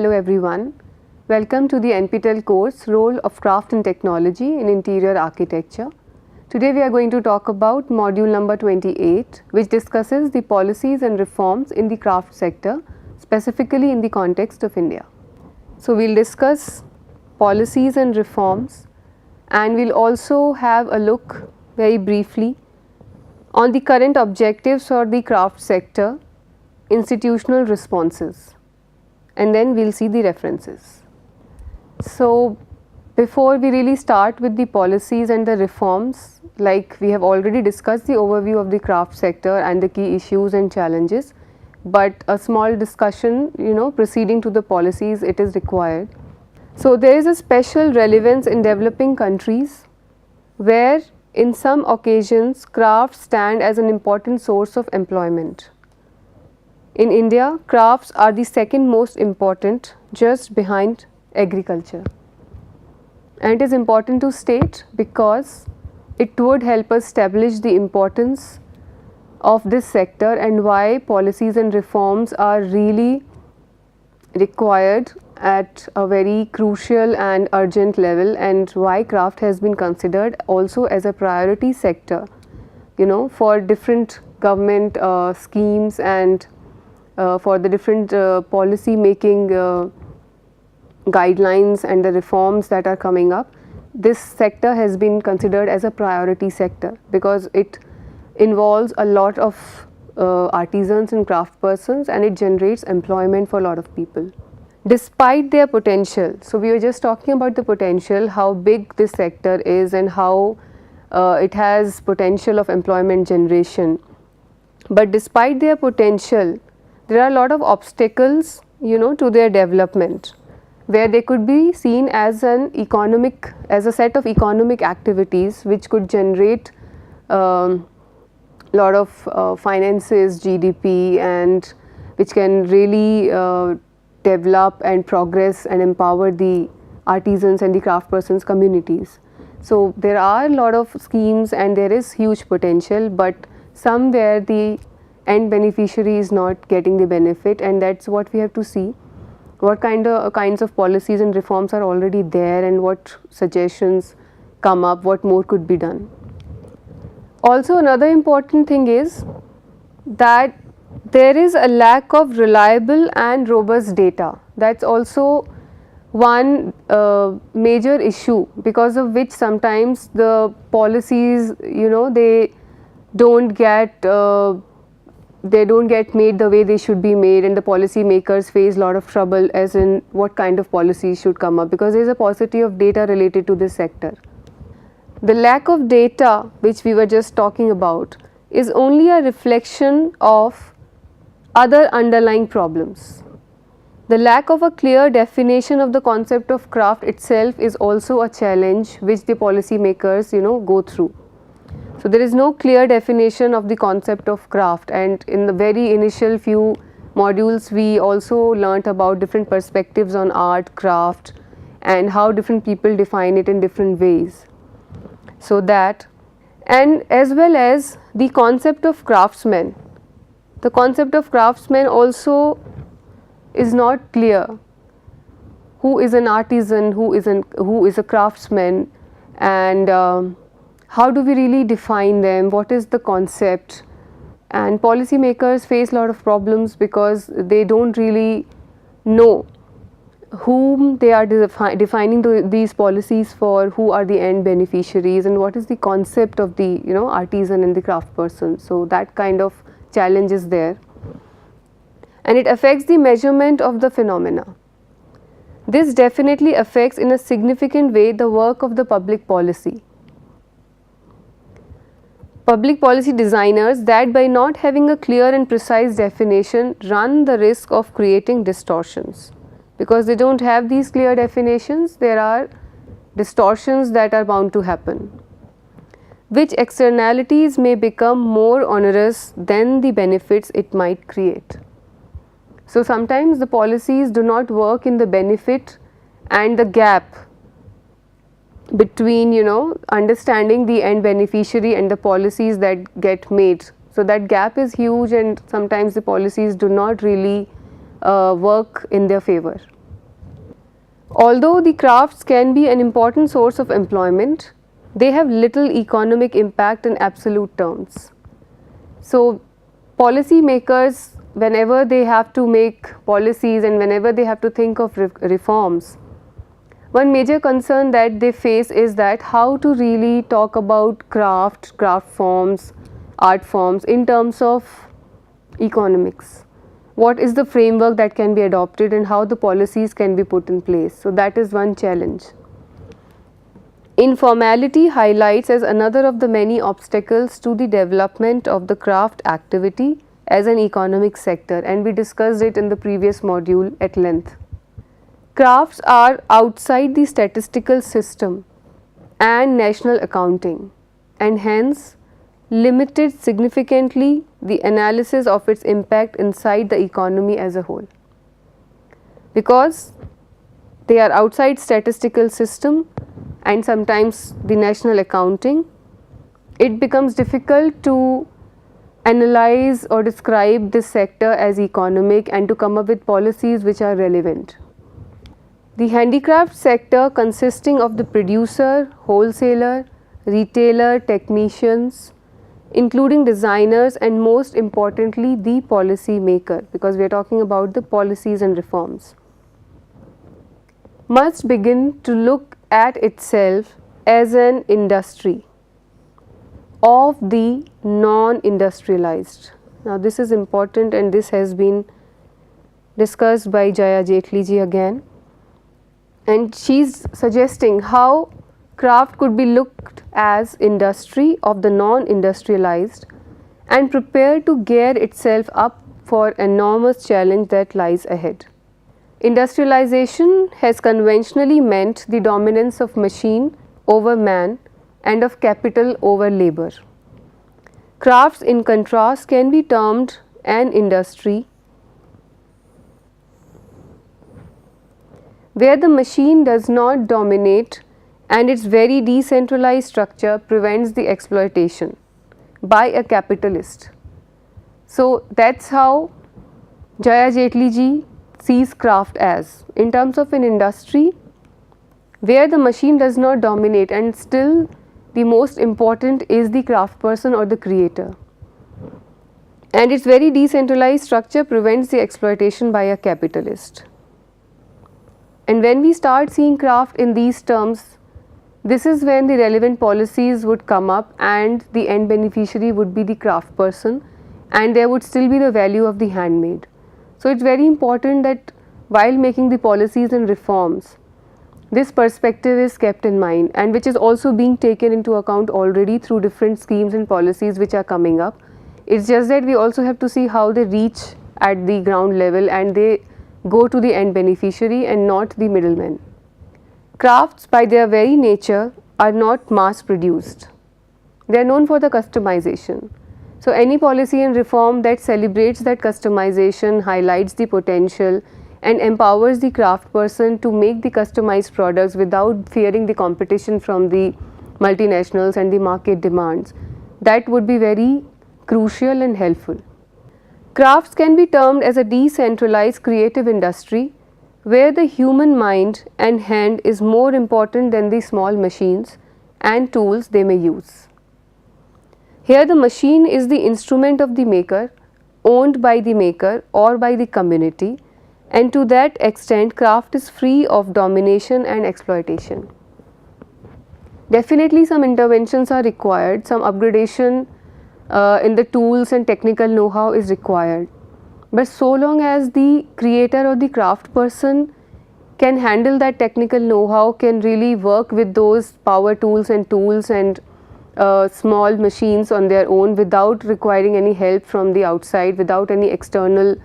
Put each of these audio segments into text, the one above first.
hello everyone. Welcome to the NPTEL course Role of Craft and Technology in Interior Architecture. Today we are going to talk about module number 28, which discusses the policies and reforms in the craft sector, specifically in the context of India. So we will discuss policies and reforms, and we will also have a look very briefly on the current objectives for the craft sector, institutional responses, and then we will see the references. So before we really start with the policies and the reforms, like we have already discussed the overview of the craft sector and the key issues and challenges, but a small discussion preceding to the policies, it is required. So there is a special relevance in developing countries where in some occasions crafts stand as an important source of employment. In India, crafts are the second most important, just behind agriculture. And it is important to state because it would help us establish the importance of this sector and why policies and reforms are really required at a very crucial and urgent level, and why craft has been considered also as a priority sector, for different government schemes and for the different policy making guidelines and the reforms that are coming up. This sector has been considered as a priority sector because it involves a lot of artisans and craft persons, and it generates employment for a lot of people. Despite their potential, so we were just talking about the potential, how big this sector is and how it has potential of employment generation. But despite their potential, there are a lot of obstacles, to their development, where they could be seen as a set of economic activities which could generate lot of finances, GDP, and which can really develop and progress and empower the artisans and the craft persons communities. So there are a lot of schemes and there is huge potential, but somewhere the end beneficiary is not getting the benefit, and that's what we have to see. What kinds of policies and reforms are already there and what suggestions come up, what more could be done. Also, another important thing is that there is a lack of reliable and robust data. That's also one major issue, because of which sometimes the policies, they don't get made the way they should be made, and the policy makers face a lot of trouble as in what kind of policies should come up, because there is a paucity of data related to this sector. The lack of data which we were just talking about is only a reflection of other underlying problems. The lack of a clear definition of the concept of craft itself is also a challenge which the policy makers go through. So there is no clear definition of the concept of craft, and in the very initial few modules we also learnt about different perspectives on art, craft, and how different people define it in different ways. So that, and as well as the concept of craftsman. The concept of craftsman also is not clear. Who is an artisan, who is a craftsman, and how do we really define them, what is the concept? And policy makers face a lot of problems because they don't really know whom they are defining these policies for, who are the end beneficiaries, and what is the concept of the artisan and the craft person. So that kind of challenge is there, and it affects the measurement of the phenomena. This definitely affects in a significant way the work of the public policy. Public policy designers, that by not having a clear and precise definition, run the risk of creating distortions. Because they don't have these clear definitions, there are distortions that are bound to happen, which externalities may become more onerous than the benefits it might create. So sometimes the policies do not work in the benefit, and the gap between understanding the end beneficiary and the policies that get made. So that gap is huge, and sometimes the policies do not really work in their favor. Although the crafts can be an important source of employment, they have little economic impact in absolute terms. So, policy makers, whenever they have to make policies and whenever they have to think of reforms, one major concern that they face is that how to really talk about craft forms, art forms in terms of economics. What is the framework that can be adopted and how the policies can be put in place. So, that is one challenge. Informality highlights as another of the many obstacles to the development of the craft activity as an economic sector, and we discussed it in the previous module at length. Crafts are outside the statistical system and national accounting, and hence limited significantly the analysis of its impact inside the economy as a whole. Because they are outside statistical system and sometimes the national accounting, it becomes difficult to analyze or describe this sector as economic and to come up with policies which are relevant. The handicraft sector, consisting of the producer, wholesaler, retailer, technicians, including designers, and most importantly the policy maker, because we are talking about the policies and reforms, must begin to look at itself as an industry of the non-industrialized. Now, this is important and this has been discussed by Jaya Jaitley ji again, and she is suggesting how craft could be looked as industry of the non-industrialized and prepared to gear itself up for enormous challenge that lies ahead. Industrialization has conventionally meant the dominance of machine over man and of capital over labor. Crafts, in contrast, can be termed an industry where the machine does not dominate and its very decentralized structure prevents the exploitation by a capitalist. So, that is how Jaya Jaitley ji sees craft as, in terms of an industry where the machine does not dominate and still the most important is the craft person or the creator, and its very decentralized structure prevents the exploitation by a capitalist. And when we start seeing craft in these terms, this is when the relevant policies would come up and the end beneficiary would be the craft person and there would still be the value of the handmade. So, it is very important that while making the policies and reforms, this perspective is kept in mind, and which is also being taken into account already through different schemes and policies which are coming up. It is just that we also have to see how they reach at the ground level and they go to the end beneficiary and not the middleman. Crafts by their very nature are not mass produced. They are known for the customization. So, any policy and reform that celebrates that customization, highlights the potential and empowers the craft person to make the customized products without fearing the competition from the multinationals and the market demands, that would be very crucial and helpful. Crafts can be termed as a decentralized creative industry where the human mind and hand is more important than the small machines and tools they may use. Here the machine is the instrument of the maker, owned by the maker or by the community, and to that extent craft is free of domination and exploitation. Definitely some interventions are required, some upgradation in the tools and technical know-how is required, but so long as the creator or the craft person can handle that technical know-how, can really work with those power tools and small machines on their own without requiring any help from the outside, without any external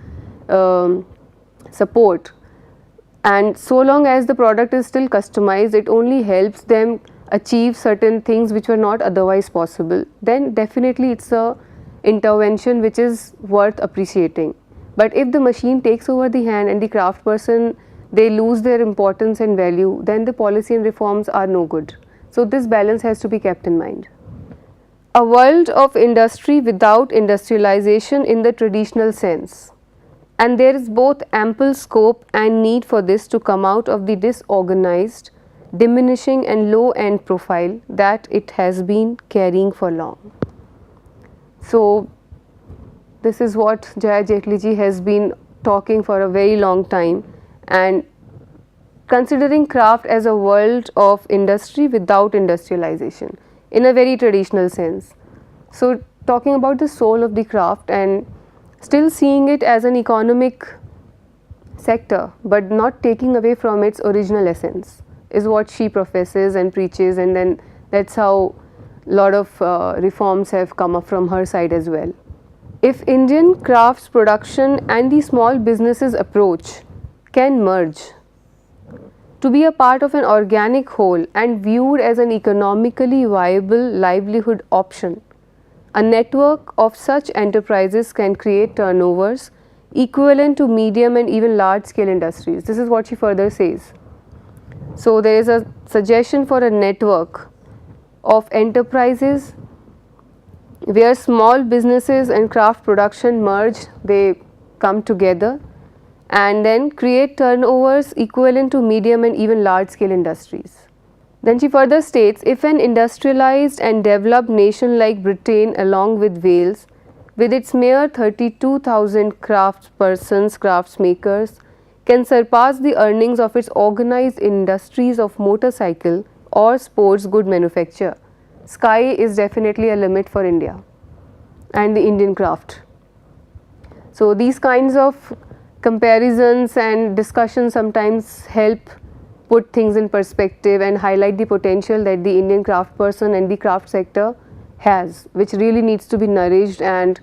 support, and so long as the product is still customized, it only helps them achieve certain things which were not otherwise possible, then definitely it is a intervention which is worth appreciating. But if the machine takes over the hand and the craft person, they lose their importance and value, then the policy and reforms are no good. So, this balance has to be kept in mind. A world of industry without industrialization in the traditional sense and there is both ample scope and need for this to come out of the disorganized, diminishing and low end profile that it has been carrying for long. So, this is what Jaya Jetli ji has been talking for a very long time, and considering craft as a world of industry without industrialization in a very traditional sense. So, talking about the soul of the craft and still seeing it as an economic sector, but not taking away from its original essence is what she professes and preaches, and then that's how a lot of reforms have come up from her side as well. If Indian crafts production and the small businesses approach can merge to be a part of an organic whole and viewed as an economically viable livelihood option, a network of such enterprises can create turnovers equivalent to medium and even large scale industries. This is what she further says. So, there is a suggestion for a network of enterprises where small businesses and craft production merge, they come together and then create turnovers equivalent to medium and even large scale industries. Then she further states, if an industrialized and developed nation like Britain along with Wales, with its mere 32,000 craftsmakers, can surpass the earnings of its organized industries of motorcycle or sports good manufacture, sky is definitely a limit for India and the Indian craft. So, these kinds of comparisons and discussions sometimes help put things in perspective and highlight the potential that the Indian craft person and the craft sector has, which really needs to be nourished and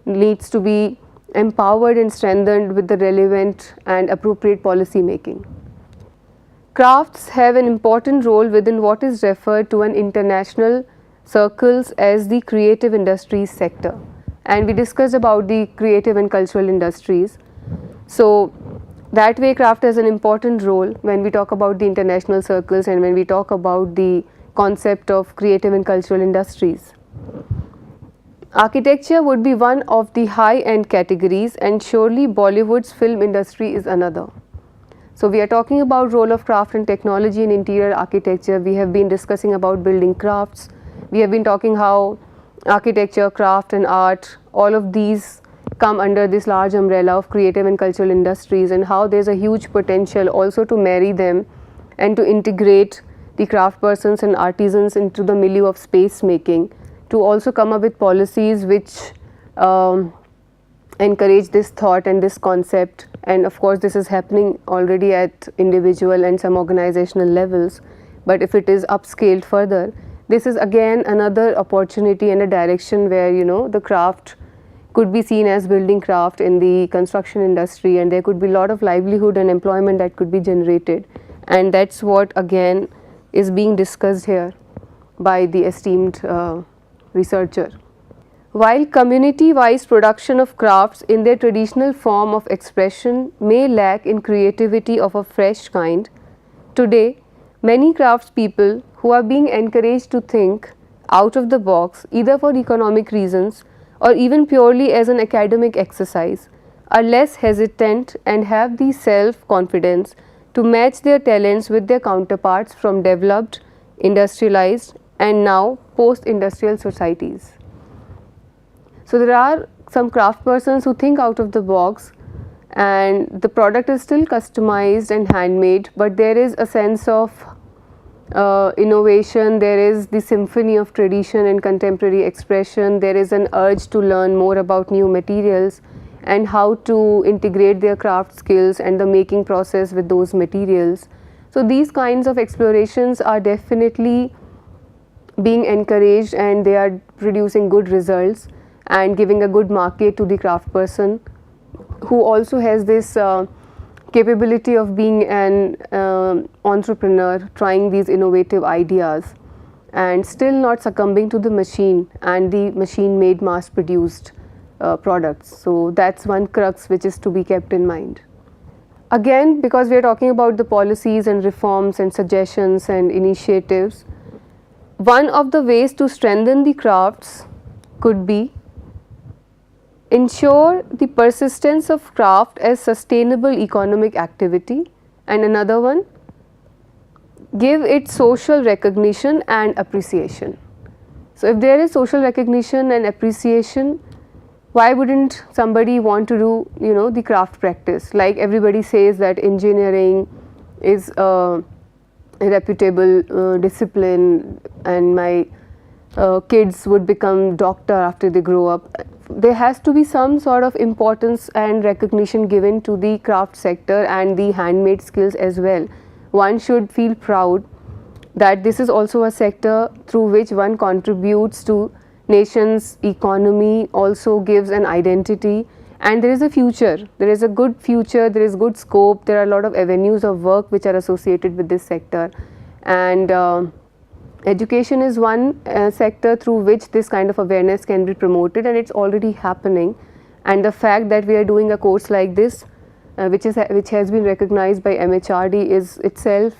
needs to be empowered and strengthened with the relevant and appropriate policy making. Crafts have an important role within what is referred to in international circles as the creative industries sector, and we discussed about the creative and cultural industries. So, that way craft has an important role when we talk about the international circles and when we talk about the concept of creative and cultural industries. Architecture would be one of the high end categories, and surely Bollywood's film industry is another. So, we are talking about role of craft and technology in interior architecture. We have been discussing about building crafts. We have been talking how architecture, craft and art, all of these come under this large umbrella of creative and cultural industries, and how there is a huge potential also to marry them and to integrate the craft persons and artisans into the milieu of space making, to also come up with policies which encourage this thought and this concept. And of course, this is happening already at individual and some organizational levels, but if it is upscaled further, this is again another opportunity and a direction where the craft could be seen as building craft in the construction industry, and there could be a lot of livelihood and employment that could be generated, and that's what again is being discussed here by the esteemed researcher. While community-wise production of crafts in their traditional form of expression may lack in creativity of a fresh kind, today many craftspeople who are being encouraged to think out of the box, either for economic reasons or even purely as an academic exercise, are less hesitant and have the self-confidence to match their talents with their counterparts from developed, industrialized and now post-industrial societies. So, there are some craft persons who think out of the box, and the product is still customized and handmade, but there is a sense of innovation, there is the symphony of tradition and contemporary expression, there is an urge to learn more about new materials and how to integrate their craft skills and the making process with those materials. So, these kinds of explorations are definitely being encouraged, and they are producing good results and giving a good market to the craft person who also has this capability of being an entrepreneur, trying these innovative ideas and still not succumbing to the machine and the machine made mass produced products. So, that is one crux which is to be kept in mind. Again, because we are talking about the policies and reforms and suggestions and initiatives, one of the ways to strengthen the crafts could be ensure the persistence of craft as sustainable economic activity, and another one, give it social recognition and appreciation. So, if there is social recognition and appreciation, why wouldn't somebody want to do, the craft practice? Like everybody says that engineering is a reputable discipline, and my kids would become doctor after they grow up. There has to be some sort of importance and recognition given to the craft sector and the handmade skills as well. One should feel proud that this is also a sector through which one contributes to nation's economy, also gives an identity, and there is a future, there is a good future, there is good scope, there are a lot of avenues of work which are associated with this sector, and education is one sector through which this kind of awareness can be promoted, and it's already happening. And the fact that we are doing a course like this, which has been recognized by MHRD, is itself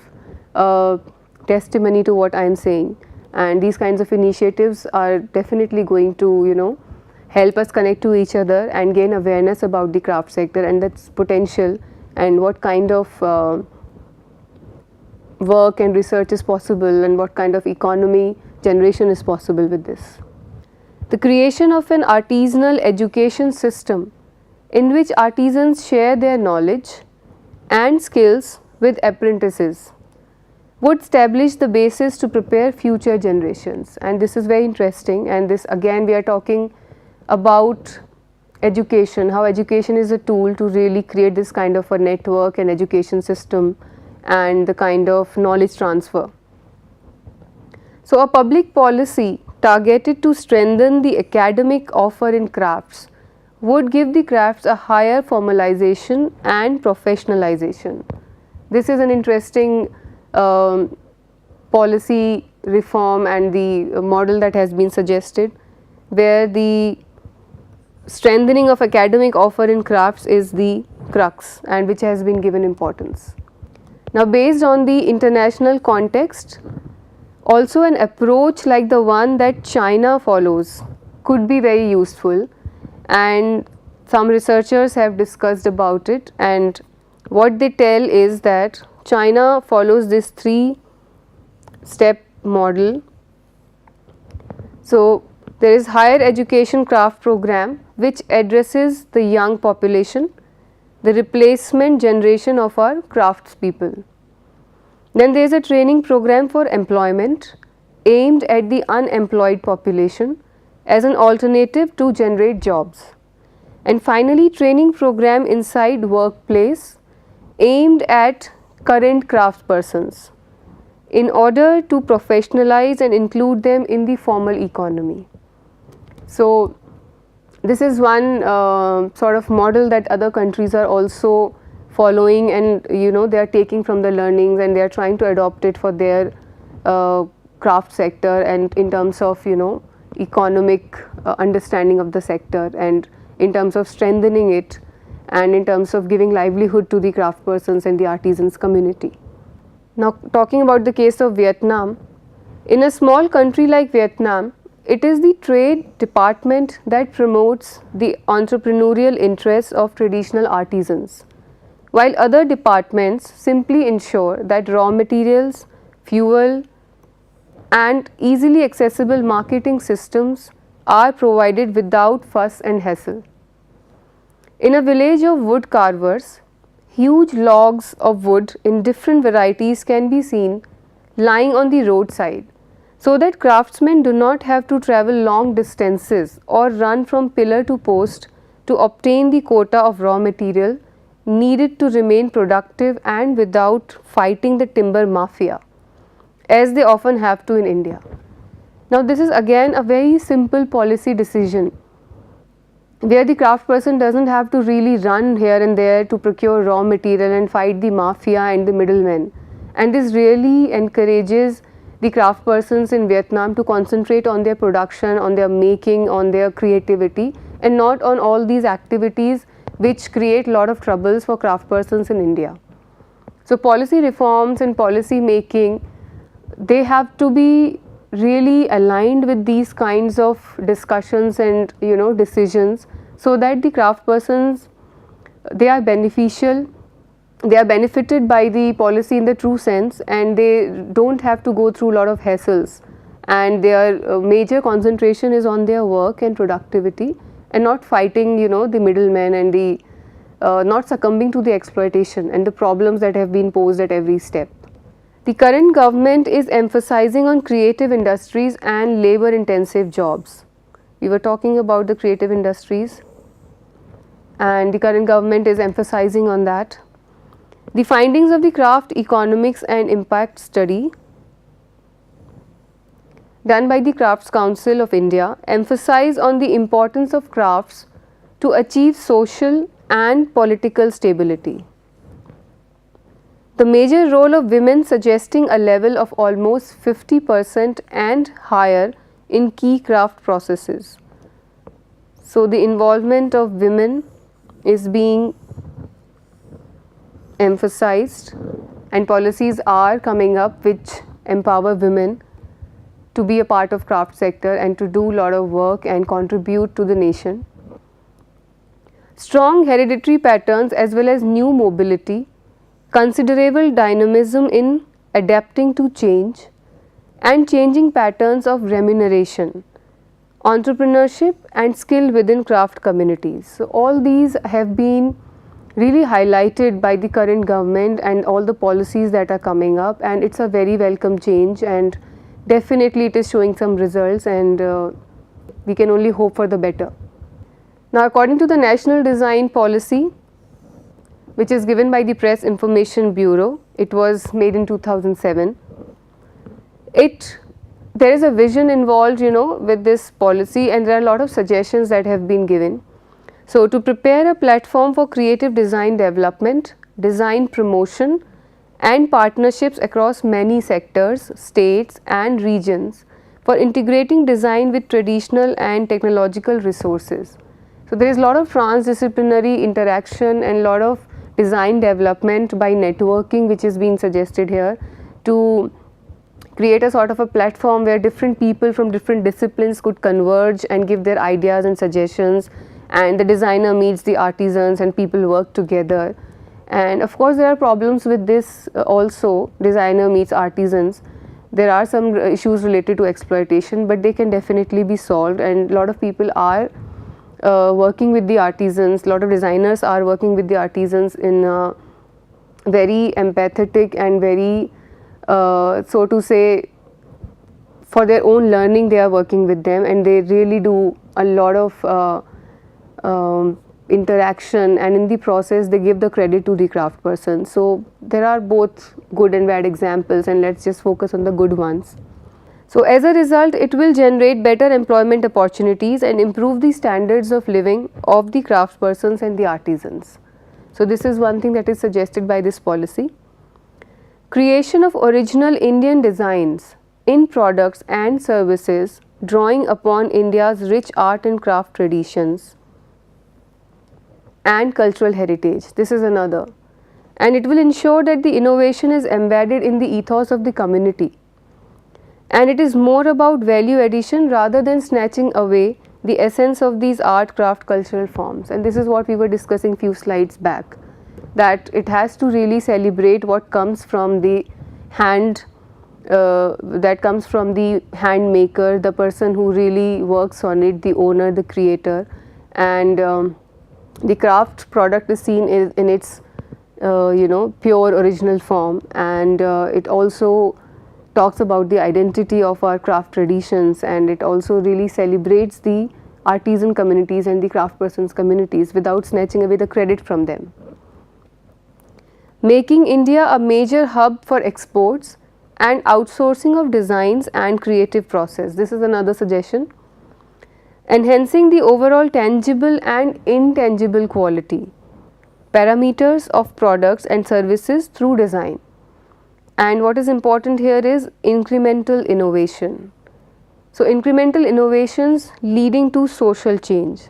testimony to what I am saying. And these kinds of initiatives are definitely going to help us connect to each other and gain awareness about the craft sector and its potential, and what kind of work and research is possible, and what kind of economy generation is possible with this. The creation of an artisanal education system in which artisans share their knowledge and skills with apprentices would establish the basis to prepare future generations. And this is very interesting, and this again we are talking about education, how education is a tool to really create this kind of a network and education system and the kind of knowledge transfer. So, a public policy targeted to strengthen the academic offer in crafts would give the crafts a higher formalization and professionalization. This is an interesting policy reform and the model that has been suggested, where the strengthening of academic offer in crafts is the crux and which has been given importance. Now, based on the international context, also an approach like the one that China follows could be very useful, and some researchers have discussed about it, and what they tell is that China follows this 3-step model. So, there is higher education craft program which addresses the young population, the replacement generation of our crafts people. Then there is a training program for employment aimed at the unemployed population as an alternative to generate jobs. And finally, training program inside workplace aimed at current craft persons in order to professionalize and include them in the formal economy. So, this is one sort of model that other countries are also following, and they are taking from the learnings and they are trying to adopt it for their craft sector, and in terms of economic understanding of the sector, and in terms of strengthening it, and in terms of giving livelihood to the craft persons and the artisans community. Now, talking about the case of Vietnam, in a small country like Vietnam, it is the trade department that promotes the entrepreneurial interests of traditional artisans, while other departments simply ensure that raw materials, fuel, and easily accessible marketing systems are provided without fuss and hassle. In a village of wood carvers, huge logs of wood in different varieties can be seen lying on the roadside, so that craftsmen do not have to travel long distances or run from pillar to post to obtain the quota of raw material needed to remain productive and without fighting the timber mafia, as they often have to in India. Now, this is again a very simple policy decision, where the craft person does not have to really run here and there to procure raw material and fight the mafia and the middlemen. And this really encourages the craft persons in Vietnam to concentrate on their production, on their making, on their creativity, and not on all these activities which create a lot of troubles for craft persons in India. So, policy reforms and policy making, they have to be really aligned with these kinds of discussions and decisions, so that the craft persons, they are beneficial, they are benefited by the policy in the true sense, and they don't have to go through a lot of hassles, and their major concentration is on their work and productivity, and not fighting, you know, the middlemen, and the not succumbing to the exploitation and the problems that have been posed at every step. The current government is emphasizing on creative industries and labor intensive jobs. We were talking about the creative industries, and the current government is emphasizing on that. The findings of the craft economics and impact study done by the Crafts Council of India emphasize on the importance of crafts to achieve social and political stability. The major role of women suggesting a level of almost 50% and higher in key craft processes. So, the involvement of women is being emphasized, and policies are coming up which empower women to be a part of craft sector and to do a lot of work and contribute to the nation. Strong hereditary patterns as well as new mobility, considerable dynamism in adapting to change, and changing patterns of remuneration, entrepreneurship and skill within craft communities. So, all these have been really highlighted by the current government and all the policies that are coming up, and it's a very welcome change, and definitely it is showing some results, and we can only hope for the better. Now, according to the National Design Policy, which is given by the Press Information Bureau, it was made in 2007. There is a vision involved, you know, with this policy, and there are a lot of suggestions that have been given. So, to prepare a platform for creative design development, design promotion and partnerships across many sectors, states and regions for integrating design with traditional and technological resources. So, there is a lot of transdisciplinary interaction and a lot of design development by networking which is being suggested here to create a sort of a platform where different people from different disciplines could converge and give their ideas and suggestions, and the designer meets the artisans and people work together. And of course, there are problems with this also, designer meets artisans. There are some issues related to exploitation, but they can definitely be solved, and a lot of people are working with the artisans, a lot of designers are working with the artisans in a very empathetic and very so to say, for their own learning they are working with them, and they really do a lot of interaction, and in the process they give the credit to the craft person. So, there are both good and bad examples, and let us just focus on the good ones. So, as a result, it will generate better employment opportunities and improve the standards of living of the craft persons and the artisans. So, this is one thing that is suggested by this policy. Creation of original Indian designs in products and services drawing upon India's rich art and craft traditions and cultural heritage. This is another, and it will ensure that the innovation is embedded in the ethos of the community, and it is more about value addition rather than snatching away the essence of these art, craft, cultural forms. And this is what we were discussing few slides back, that it has to really celebrate what comes from the hand, that comes from the hand maker, the person who really works on it, the owner, the creator, and the craft product is seen in its pure original form, and it also talks about the identity of our craft traditions, and it also really celebrates the artisan communities and the craft persons communities without snatching away the credit from them. Making India a major hub for exports and outsourcing of designs and creative process. This is another suggestion. Enhancing the overall tangible and intangible quality parameters of products and services through design. And what is important here is incremental innovation. So, incremental innovations leading to social change.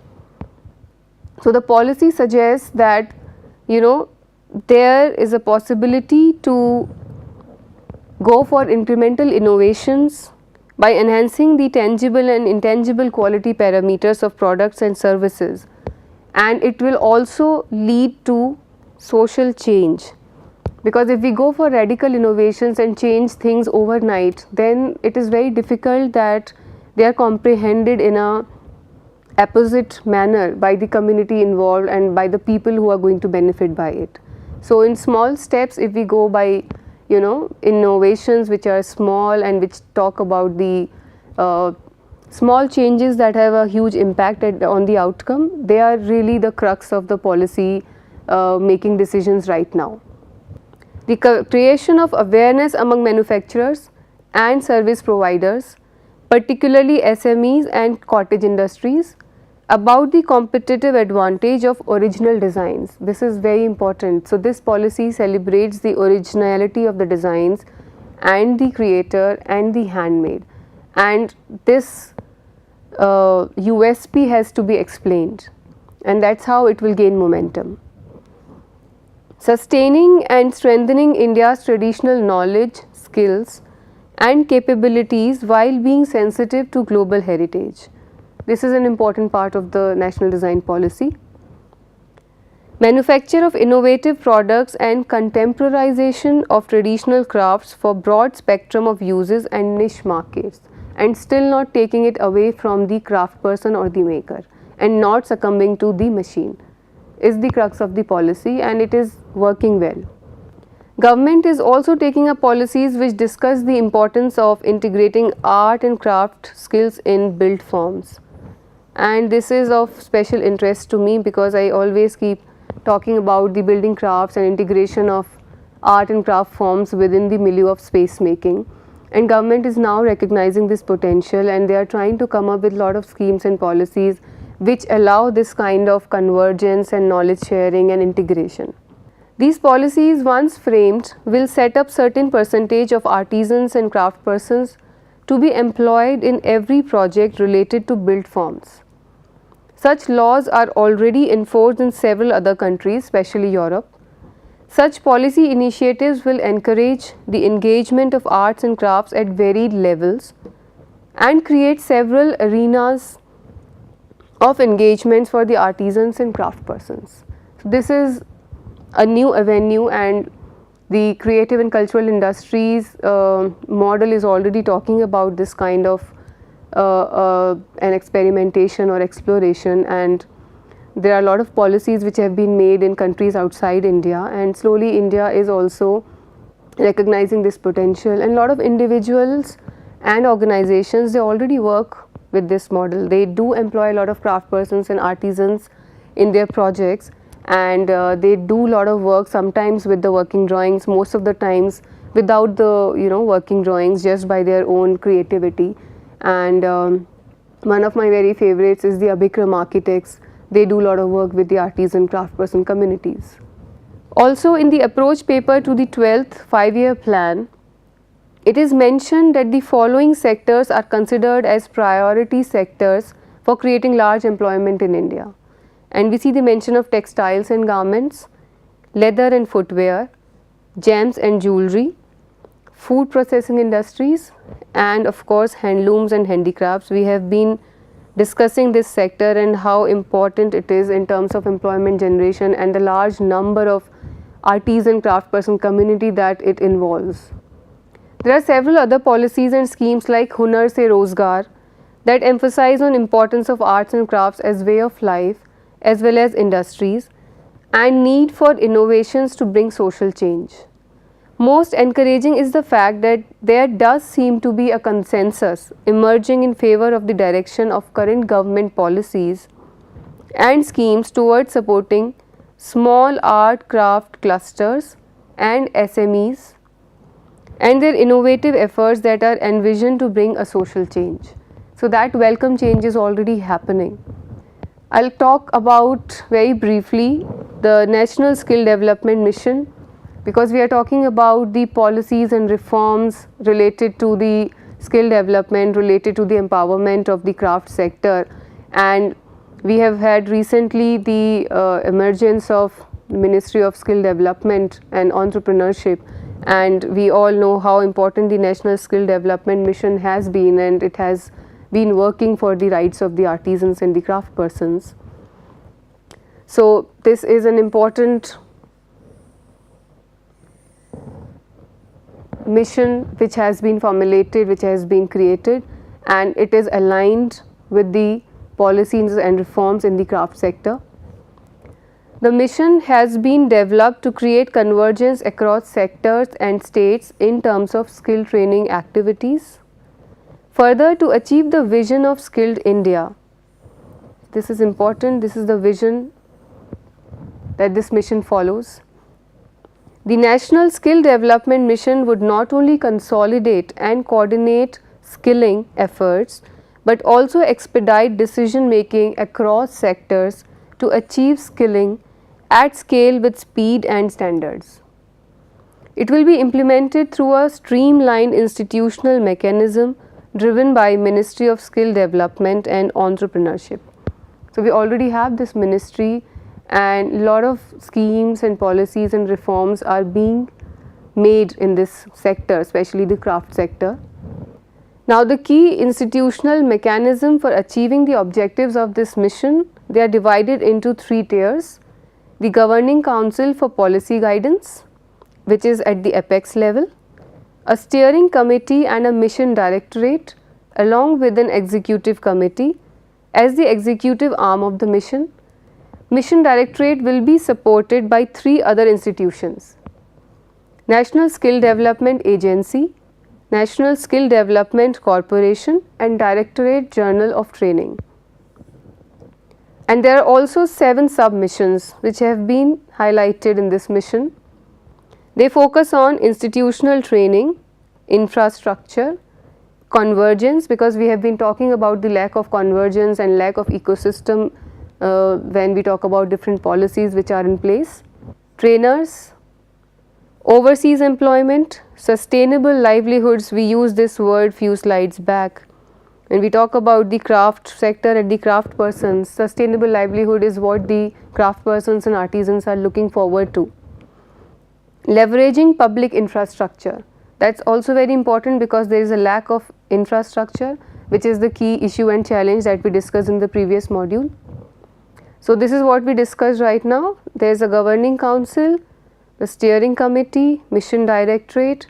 So, the policy suggests that there is a possibility to go for incremental innovations by enhancing the tangible and intangible quality parameters of products and services and it will also lead to social change. Because if we go for radical innovations and change things overnight, then it is very difficult that they are comprehended in a apposite manner by the community involved and by the people who are going to benefit by it. So in small steps, if we go by innovations which are small and which talk about the small changes that have a huge impact on the outcome, they are really the crux of the policy making decisions right now. The creation of awareness among manufacturers and service providers, particularly SMEs and cottage industries, about the competitive advantage of original designs. This is very important. So this policy celebrates the originality of the designs and the creator and the handmade, and this USP has to be explained, and that's how it will gain momentum. Sustaining and strengthening India's traditional knowledge, skills and capabilities while being sensitive to global heritage. This is an important part of the national design policy. Manufacture of innovative products and contemporization of traditional crafts for broad spectrum of uses and niche markets, and still not taking it away from the craft person or the maker and not succumbing to the machine is the crux of the policy, and it is working well. Government is also taking up policies which discuss the importance of integrating art and craft skills in built forms, and this is of special interest to me because I always keep talking about the building crafts and integration of art and craft forms within the milieu of space making, and government is now recognizing this potential and they are trying to come up with a lot of schemes and policies which allow this kind of convergence and knowledge sharing and integration. These policies, once framed, will set up certain percentage of artisans and craft persons to be employed in every project related to built forms. Such laws are already enforced in several other countries, especially Europe. Such policy initiatives will encourage the engagement of arts and crafts at varied levels and create several arenas of engagements for the artisans and craft persons. So this is a new avenue, and the creative and cultural industries model is already talking about this kind of an experimentation or exploration, and there are a lot of policies which have been made in countries outside India, and slowly India is also recognizing this potential, and a lot of individuals and organizations, they already work with this model. They do employ a lot of craft persons and artisans in their projects, and they do a lot of work, sometimes with the working drawings, most of the times without the working drawings, just by their own creativity. And one of my very favorites is the Abhikram architects. They do a lot of work with the artisan craft person communities. Also, in the approach paper to the 12th 5-year plan, it is mentioned that the following sectors are considered as priority sectors for creating large employment in India. And we see the mention of textiles and garments, leather and footwear, gems and jewelry, food processing industries, and of course handlooms and handicrafts. We have been discussing this sector and how important it is in terms of employment generation and the large number of artisan craft person community that it involves. There are several other policies and schemes like Hunar Se Rozgar that emphasize on importance of arts and crafts as way of life as well as industries, and need for innovations to bring social change. Most encouraging is the fact that there does seem to be a consensus emerging in favor of the direction of current government policies and schemes towards supporting small art craft clusters and SMEs and their innovative efforts that are envisioned to bring a social change. So that welcome change is already happening. I'll talk about very briefly the National Skill Development Mission, because we are talking about the policies and reforms related to the skill development, related to the empowerment of the craft sector, and we have had recently the emergence of Ministry of Skill Development and Entrepreneurship, and we all know how important the National Skill Development Mission has been, and it has been working for the rights of the artisans and the craft persons. So this is an important mission which has been formulated, which has been created, and it is aligned with the policies and reforms in the craft sector. The mission has been developed to create convergence across sectors and states in terms of skill training activities. Further, to achieve the vision of skilled India, this is important, this is the vision that this mission follows. The National Skill Development Mission would not only consolidate and coordinate skilling efforts, but also expedite decision making across sectors to achieve skilling at scale with speed and standards. It will be implemented through a streamlined institutional mechanism driven by Ministry of Skill Development and Entrepreneurship. So, we already have this ministry, and a lot of schemes and policies and reforms are being made in this sector, especially the craft sector. Now, the key institutional mechanism for achieving the objectives of this mission, they are divided into 3 tiers. The Governing Council for Policy Guidance, which is at the apex level, a steering committee and a mission directorate along with an executive committee as the executive arm of the mission. Mission Directorate will be supported by 3 other institutions: National Skill Development Agency, National Skill Development Corporation, and Directorate Journal of Training. And there are also 7 sub-missions which have been highlighted in this mission. They focus on institutional training, infrastructure, convergence, because we have been talking about the lack of convergence and lack of ecosystem when we talk about different policies which are in place, trainers, overseas employment, sustainable livelihoods. We used this word few slides back. When we talk about the craft sector and the craft persons, sustainable livelihood is what the craft persons and artisans are looking forward to. Leveraging public infrastructure, that is also very important because there is a lack of infrastructure, which is the key issue and challenge that we discussed in the previous module. So, this is what we discussed right now. There is a governing council, the steering committee, mission directorate,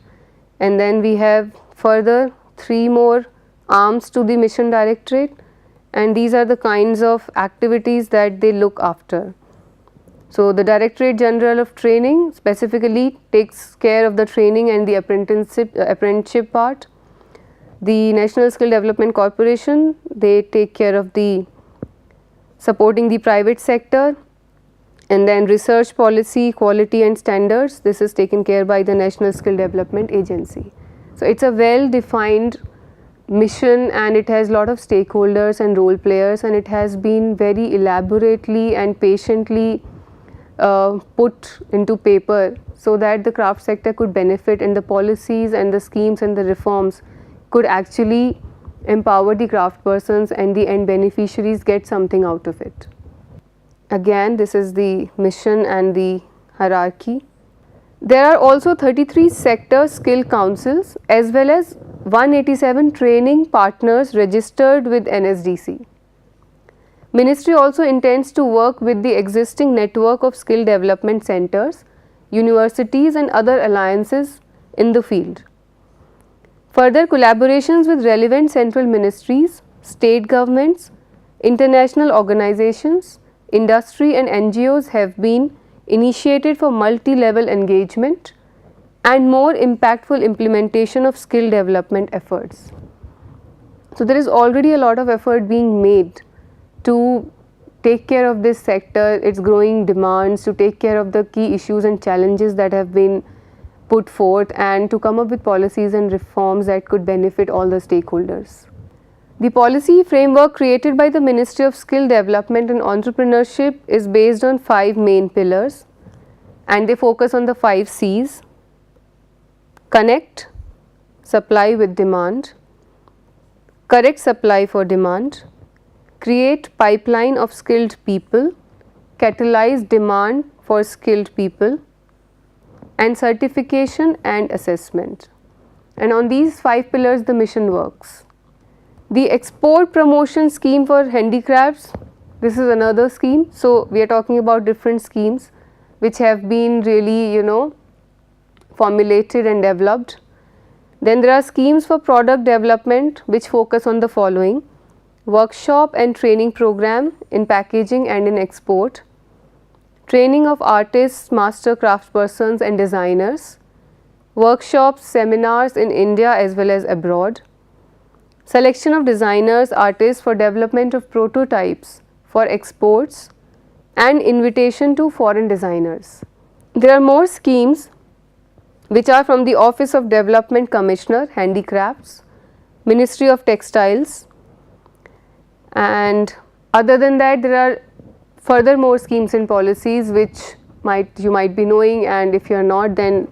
and then we have further 3 more arms to the mission directorate, and these are the kinds of activities that they look after. So, the Directorate General of Training specifically takes care of the training and the apprenticeship part. The National Skill Development Corporation, they take care of the supporting the private sector, and then research policy, quality and standards, this is taken care by the National Skill Development Agency. So, it is a well defined mission, and it has lot of stakeholders and role players, and it has been very elaborately and patiently put into paper so that the craft sector could benefit, and the policies and the schemes and the reforms could actually empower the craft persons and the end beneficiaries get something out of it. Again, this is the mission and the hierarchy. There are also 33 sector skill councils as well as 187 training partners registered with NSDC. Ministry also intends to work with the existing network of skill development centers, universities and other alliances in the field. Further, collaborations with relevant central ministries, state governments, international organizations, industry and NGOs have been initiated for multi-level engagement and more impactful implementation of skill development efforts. So, there is already a lot of effort being made to take care of this sector, its growing demands, to take care of the key issues and challenges that have been put forth, and to come up with policies and reforms that could benefit all the stakeholders. The policy framework created by the Ministry of Skill Development and Entrepreneurship is based on 5 main pillars, and they focus on the 5 C's: connect, supply with demand, correct supply for demand, create pipeline of skilled people, catalyze demand for skilled people, and certification and assessment. And on these 5 pillars the mission works. The export promotion scheme for handicrafts, This is another scheme. So we are talking about different schemes which have been really, formulated and developed. Then there are schemes for product development which focus on the following: workshop and training program in packaging and in export, training of artists, master craftspersons and designers, workshops, seminars in India as well as abroad, selection of designers, artists for development of prototypes for exports, and invitation to foreign designers. There are more schemes which are from the Office of Development Commissioner, Handicrafts, Ministry of Textiles, and other than that there are further more schemes and policies which you might be knowing, and if you are not, then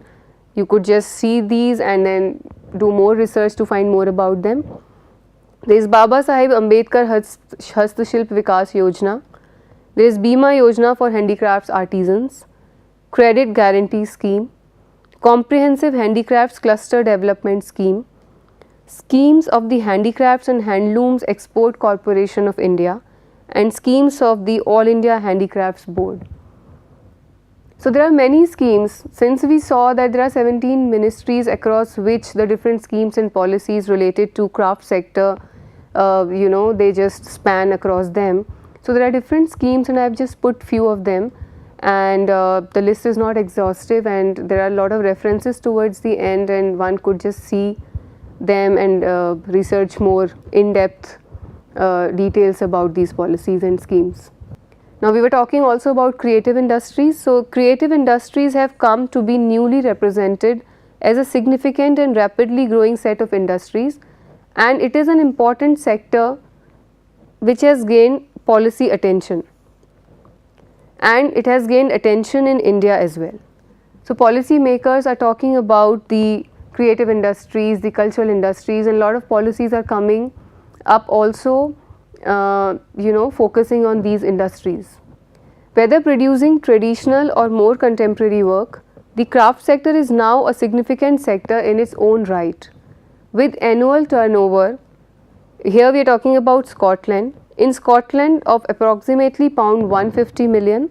you could just see these and then do more research to find more about them. There is Baba Saheb Ambedkar Hastashilp Vikas Yojana, there is Bima Yojana for handicrafts artisans, credit guarantee scheme, comprehensive handicrafts cluster development scheme, schemes of the Handicrafts and Handlooms Export Corporation of India, and schemes of the All India Handicrafts Board. So there are many schemes. Since we saw that there are 17 ministries across which the different schemes and policies related to craft sector, they just span across them. So there are different schemes and I have just put few of them, and the list is not exhaustive and there are a lot of references towards the end, and one could just see them and research more in-depth details about these policies and schemes. Now we were talking also about creative industries. So creative industries have come to be newly represented as a significant and rapidly growing set of industries, and it is an important sector which has gained policy attention, and it has gained attention in India as well. So policy makers are talking about the creative industries, the cultural industries, and a lot of policies are coming up also focusing on these industries. Whether producing traditional or more contemporary work, the craft sector is now a significant sector in its own right, with annual turnover, here we are talking about Scotland, in Scotland of approximately £150 million,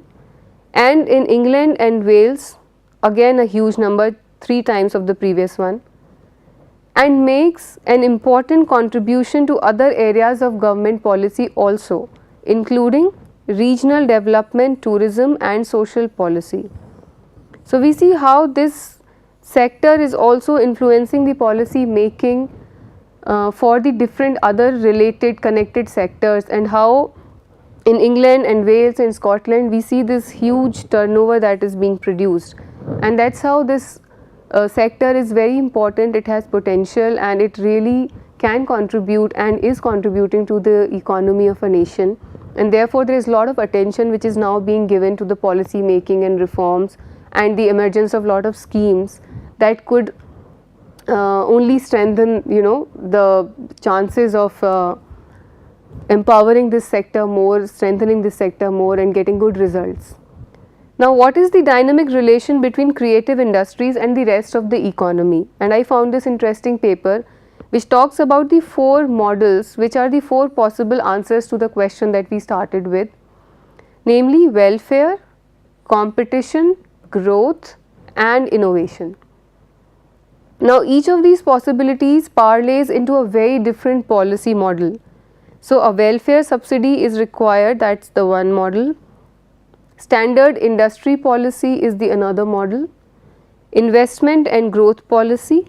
and in England and Wales again a huge number, 3 times of the previous one, and makes an important contribution to other areas of government policy also, including regional development, tourism and social policy. So we see how this sector is also influencing the policy making for the different other related connected sectors, and how in England and Wales and Scotland we see this huge turnover that is being produced, and that is how this sector is very important. It has potential and it really can contribute and is contributing to the economy of a nation, and therefore there is a lot of attention which is now being given to the policy making and reforms and the emergence of lot of schemes that could only strengthen the chances of empowering this sector more, strengthening this sector more and getting good results. Now what is the dynamic relation between creative industries and the rest of the economy? And I found this interesting paper which talks about the 4 models which are the 4 possible answers to the question that we started with, namely welfare, competition, growth and innovation. Now each of these possibilities parlays into a very different policy model. So a welfare subsidy is required, that is the one model. Standard industry policy is the another model. Investment and growth policy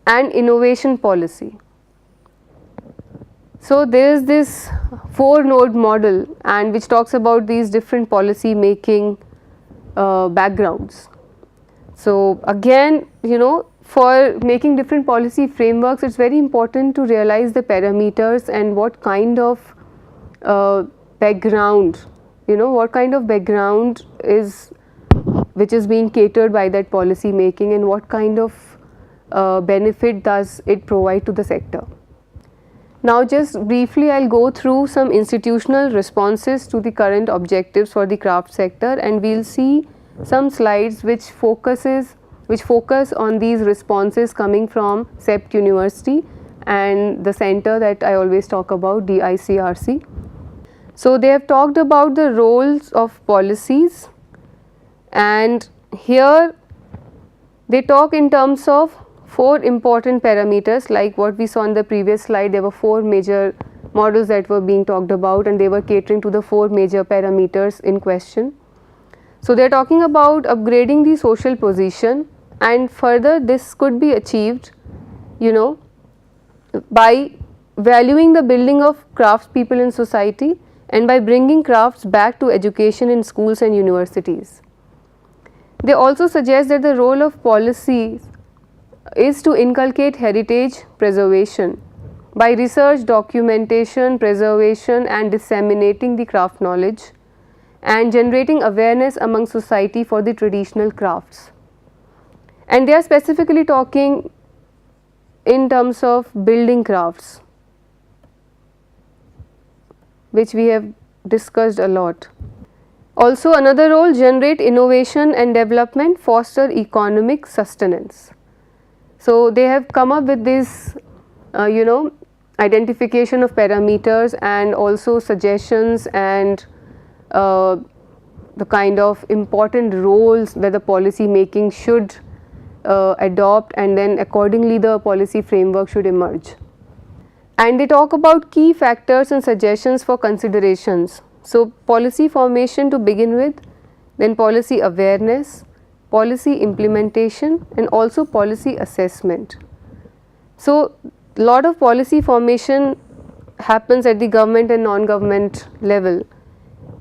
and innovation policy. So there is this 4-node model and which talks about these different policy making backgrounds. So again, for making different policy frameworks, it is very important to realize the parameters and what kind of background, what kind of background is which is being catered by that policy making, and what kind of benefit does it provide to the sector. Now just briefly I will go through some institutional responses to the current objectives for the craft sector, and we will see some slides which focus on these responses coming from CEPT University and the center that I always talk about, DICRC. So they have talked about the roles of policies, and here they talk in terms of 4 important parameters. Like what we saw in the previous slide, there were 4 major models that were being talked about, and they were catering to the 4 major parameters in question. So they are talking about upgrading the social position, and further this could be achieved, you know, by valuing the building of craftspeople in society and by bringing crafts back to education in schools and universities. They also suggest that the role of policies is to inculcate heritage preservation by research, documentation, preservation and disseminating the craft knowledge, and generating awareness among society for the traditional crafts. And they are specifically talking in terms of building crafts, which we have discussed a lot. Also another role, generate innovation and development, foster economic sustenance. So they have come up with this identification of parameters and also suggestions and the kind of important roles that the policy making should adopt, and then accordingly the policy framework should emerge. And they talk about key factors and suggestions for considerations. So policy formation to begin with, then policy awareness, policy implementation and also policy assessment. So lot of policy formation happens at the government and non-government level.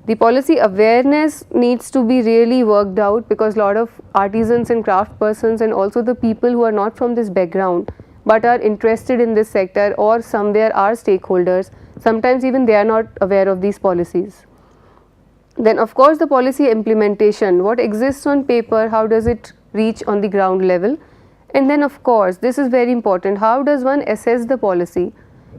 The policy awareness needs to be really worked out, because lot of artisans and craft persons and also the people who are not from this background but are interested in this sector or somewhere are stakeholders, sometimes even they are not aware of these policies. Then of course the policy implementation, what exists on paper, how does it reach on the ground level? And then of course this is very important, how does one assess the policy?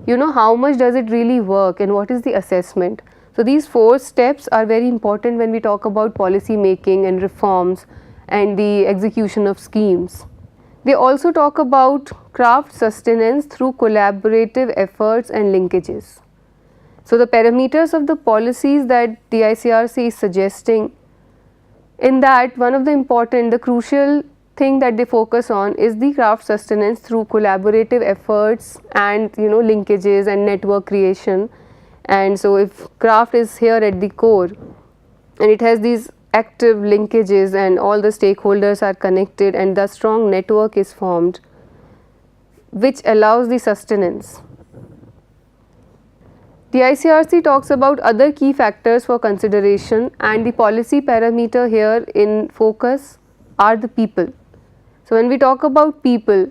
How much does it really work and what is the assessment? So these 4 steps are very important when we talk about policy making and reforms and the execution of schemes. They also talk about craft sustenance through collaborative efforts and linkages. So the parameters of the policies that the ICRC is suggesting, in that one of the crucial thing that they focus on is the craft sustenance through collaborative efforts and linkages and network creation. And so if craft is here at the core and it has these active linkages and all the stakeholders are connected and the strong network is formed which allows the sustenance. The ICRC talks about other key factors for consideration, and the policy parameter here in focus are the people. So when we talk about people,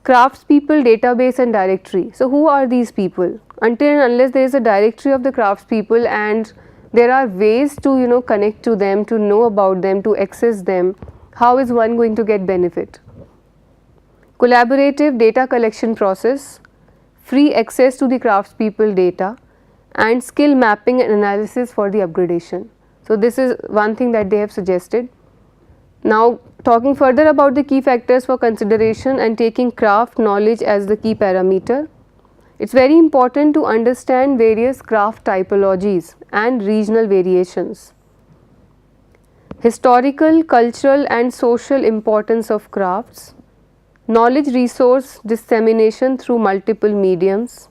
craftspeople database and directory. So who are these people? Until and unless there is a directory of the craftspeople and there are ways to connect to them, to know about them, to access them, how is one going to get benefit? Collaborative data collection process, free access to the craftspeople data, and skill mapping and analysis for the upgradation. So this is one thing that they have suggested. Now talking further about the key factors for consideration and taking craft knowledge as the key parameter, it is very important to understand various craft typologies and regional variations. Historical, cultural and social importance of crafts, knowledge resource dissemination through multiple mediums,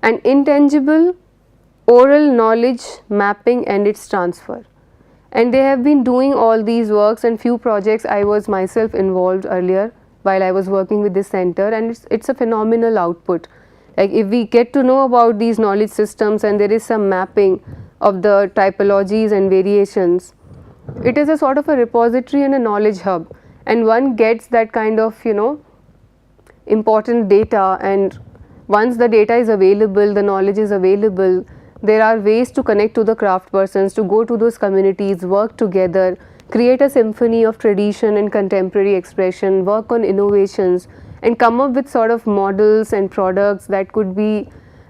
and intangible oral knowledge mapping and its transfer. And they have been doing all these works, and few projects I was myself involved earlier while I was working with this center, and it's a phenomenal output. Like if we get to know about these knowledge systems and there is some mapping of the typologies and variations, it is a sort of a repository and a knowledge hub, and one gets that kind of important data, and once the data is available, the knowledge is available, there are ways to connect to the craft persons, to go to those communities, work together, create a symphony of tradition and contemporary expression, work on innovations and come up with sort of models and products that could be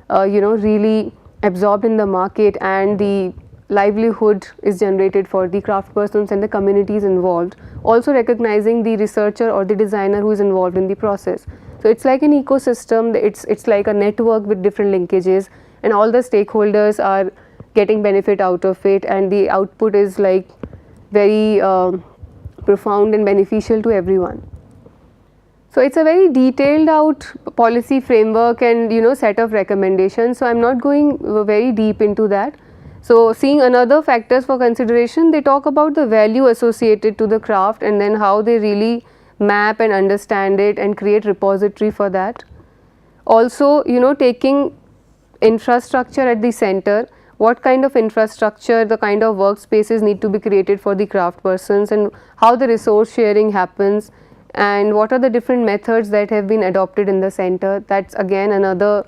really absorbed in the market, and the livelihood is generated for the craft persons and the communities involved, also recognizing the researcher or the designer who is involved in the process. So it's like an ecosystem, it's like a network with different linkages, and all the stakeholders are getting benefit out of it, and the output is like very profound and beneficial to everyone. So it's a very detailed out policy framework and set of recommendations. So I'm not going very deep into that. So seeing another factors for consideration, they talk about the value associated to the craft and then how they really map and understand it and create repository for that. Also taking infrastructure at the center, what kind of infrastructure, the kind of workspaces need to be created for the craft persons, and how the resource sharing happens, and what are the different methods that have been adopted in the center. That's again another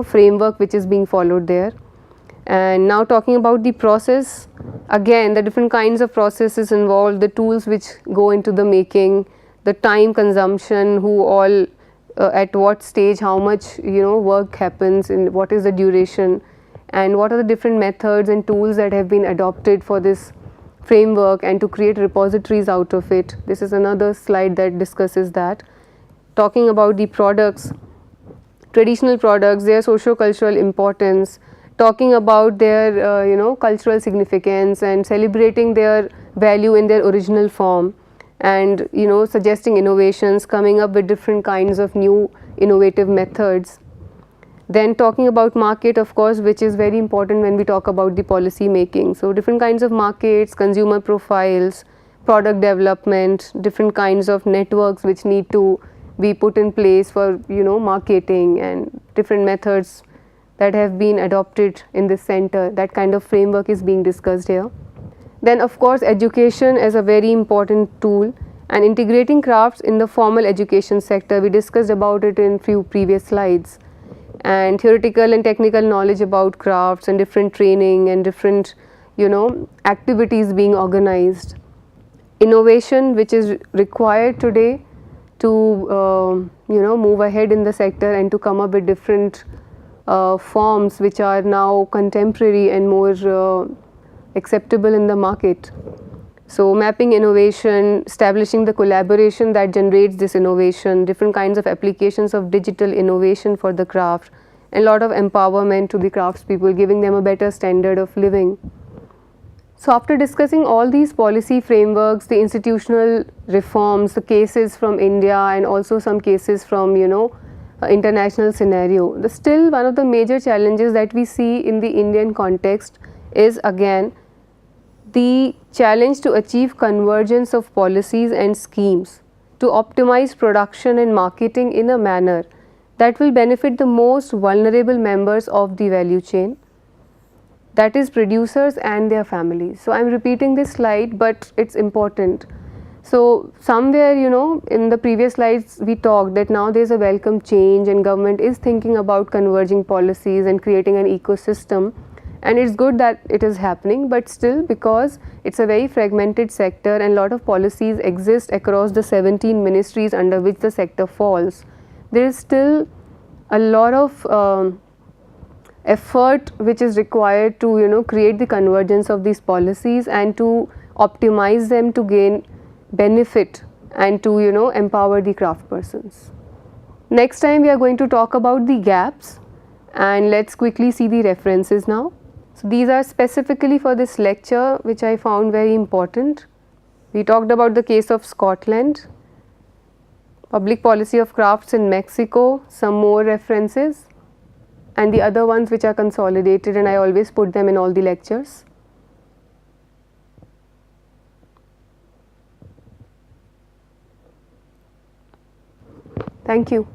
framework which is being followed there. And now talking about the process, again the different kinds of processes involved, the tools which go into the making, the time consumption, who all at what stage, how much work happens, and what is the duration, and what are the different methods and tools that have been adopted for this framework and to create repositories out of it. This is another slide that discusses that. Talking about the products, traditional products, their socio-cultural importance, talking about their cultural significance and celebrating their value in their original form, and suggesting innovations, coming up with different kinds of new innovative methods. Then talking about market, of course, which is very important when we talk about the policy making. So different kinds of markets, consumer profiles, product development, different kinds of networks which need to be put in place for marketing, and different methods that have been adopted in this center. That kind of framework is being discussed here. Then of course education is a very important tool, and integrating crafts in the formal education sector, we discussed about it in few previous slides, and theoretical and technical knowledge about crafts and different training and different activities being organized. Innovation which is required today to move ahead in the sector and to come up with different forms which are now contemporary and more acceptable in the market. So mapping innovation, establishing the collaboration that generates this innovation, different kinds of applications of digital innovation for the craft, and lot of empowerment to the craftspeople, giving them a better standard of living. So after discussing all these policy frameworks, the institutional reforms, the cases from India and also some cases from international scenario, still one of the major challenges that we see in the Indian context is again the challenge to achieve convergence of policies and schemes to optimize production and marketing in a manner that will benefit the most vulnerable members of the value chain, that is producers and their families. So I am repeating this slide, but it's important. So somewhere in the previous slides we talked that now there is a welcome change and government is thinking about converging policies and creating an ecosystem, and it's good that it is happening, but still because it's a very fragmented sector and lot of policies exist across the 17 ministries under which the sector falls, there is still a lot of effort which is required to create the convergence of these policies and to optimize them to gain benefit and to empower the craft persons. Next time we are going to talk about the gaps, and let's quickly see the references now. So these are specifically for this lecture which I found very important. We talked about the case of Scotland, public policy of crafts in Mexico, some more references, and the other ones which are consolidated, and I always put them in all the lectures. Thank you.